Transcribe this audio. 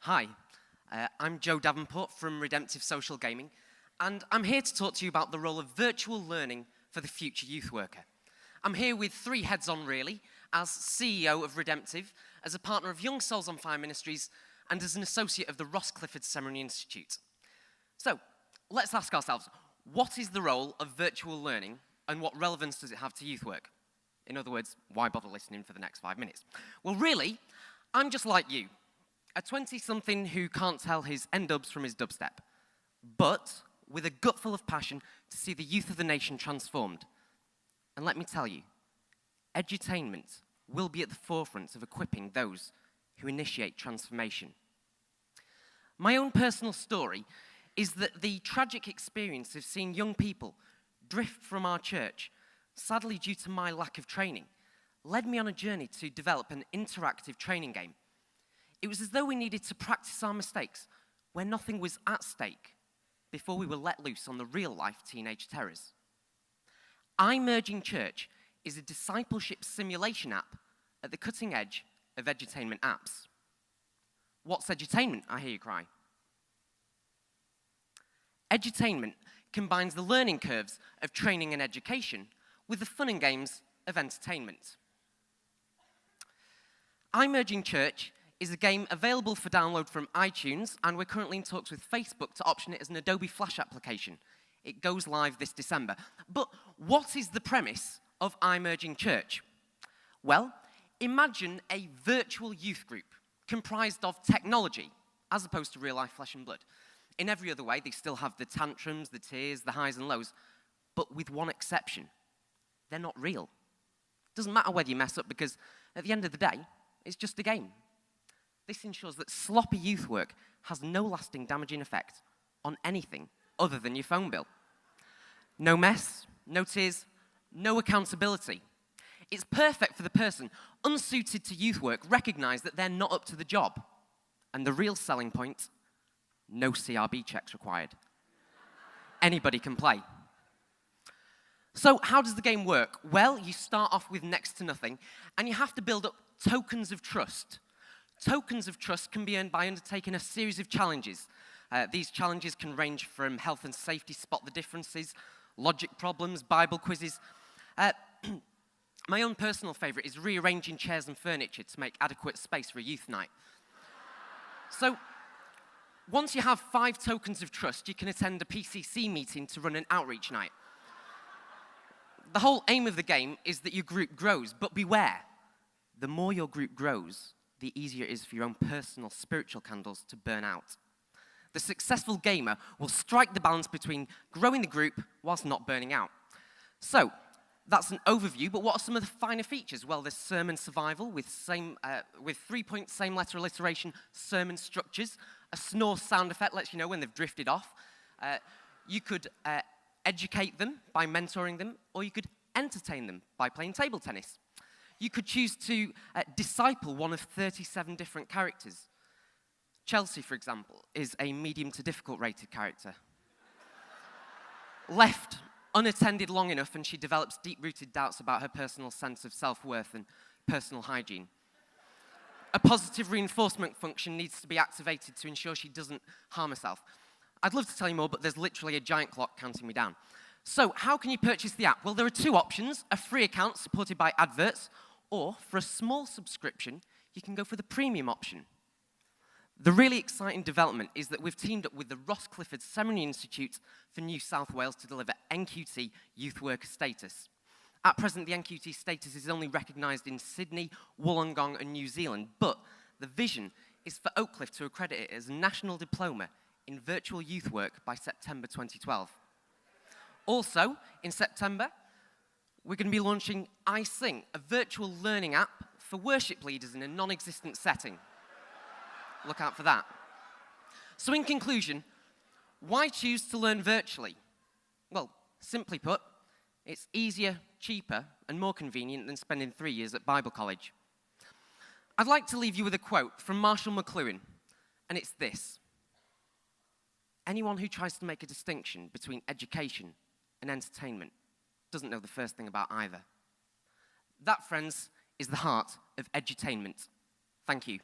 Hi, I'm Joe Davenport from Redemptive Social Gaming, and I'm here to talk to you about the role of virtual learning for the future youth worker. I'm here with three heads on, really, as CEO of Redemptive, as a partner of Young Souls on Fire Ministries, and as an associate of the Ross Clifford Seminary Institute. So, let's ask ourselves, what is the role of virtual learning, and what relevance does it have to youth work? In other words, why bother listening for the next 5 minutes? Well, really, I'm just like you. A 20-something who can't tell his N-dubs from his dubstep, but with a gut full of passion to see the youth of the nation transformed. And let me tell you, edutainment will be at the forefront of equipping those who initiate transformation. My own personal story is that the tragic experience of seeing young people drift from our church, sadly due to my lack of training, led me on a journey to develop an interactive training game. It was as though we needed to practice our mistakes where nothing was at stake before we were let loose on the real-life teenage terrors. iMerging Church is a discipleship simulation app at the cutting edge of edutainment apps. What's edutainment, I hear you cry? Edutainment combines the learning curves of training and education with the fun and games of entertainment. iMerging Church is a game available for download from iTunes, and we're currently in talks with Facebook to option it as an Adobe Flash application. It goes live this December. But what is the premise of iMerging Church? Well, imagine a virtual youth group comprised of technology, as opposed to real-life flesh and blood. In every other way, they still have the tantrums, the tears, the highs and lows, but with one exception. They're not real. Doesn't matter whether you mess up, because at the end of the day, it's just a game. This ensures that sloppy youth work has no lasting damaging effect on anything other than your phone bill. No mess, no tears, no accountability. It's perfect for the person unsuited to youth work recognize that they're not up to the job. And the real selling point, no CRB checks required. Anybody can play. So how does the game work? Well, you start off with next to nothing, and you have to build up tokens of trust. Tokens of trust can be earned by undertaking a series of challenges. These challenges can range from health and safety, spot the differences, logic problems, Bible quizzes. My own personal favorite is rearranging chairs and furniture to make adequate space for a youth night. So, once you have 5 tokens of trust, you can attend a PCC meeting to run an outreach night. The whole aim of the game is that your group grows, but beware. The more your group grows, the easier it is for your own personal spiritual candles to burn out. The successful gamer will strike the balance between growing the group whilst not burning out. So, that's an overview, but what are some of the finer features? Well, there's sermon survival with 3-point same letter alliteration sermon structures. A snore sound effect lets you know when they've drifted off. You could educate them by mentoring them, or you could entertain them by playing table tennis. You could choose to disciple one of 37 different characters. Chelsea, for example, is a medium to difficult rated character. Left unattended long enough and she develops deep-rooted doubts about her personal sense of self-worth and personal hygiene. A positive reinforcement function needs to be activated to ensure she doesn't harm herself. I'd love to tell you more, but there's literally a giant clock counting me down. So, how can you purchase the app? Well, there are 2 options, a free account supported by adverts, or for a small subscription, you can go for the premium option. The really exciting development is that we've teamed up with the Ross Clifford Seminary Institute for New South Wales to deliver NQT youth worker status. At present, the NQT status is only recognised in Sydney, Wollongong and New Zealand, but the vision is for Oak Cliff to accredit it as a national diploma in virtual youth work by September 2012. Also, in September, we're going to be launching iSing, a virtual learning app for worship leaders in a non-existent setting. Look out for that. So in conclusion, why choose to learn virtually? Well, simply put, it's easier, cheaper, and more convenient than spending 3 years at Bible college. I'd like to leave you with a quote from Marshall McLuhan, and it's this. Anyone who tries to make a distinction between education and entertainment doesn't know the first thing about either. That, friends, is the heart of edutainment. Thank you.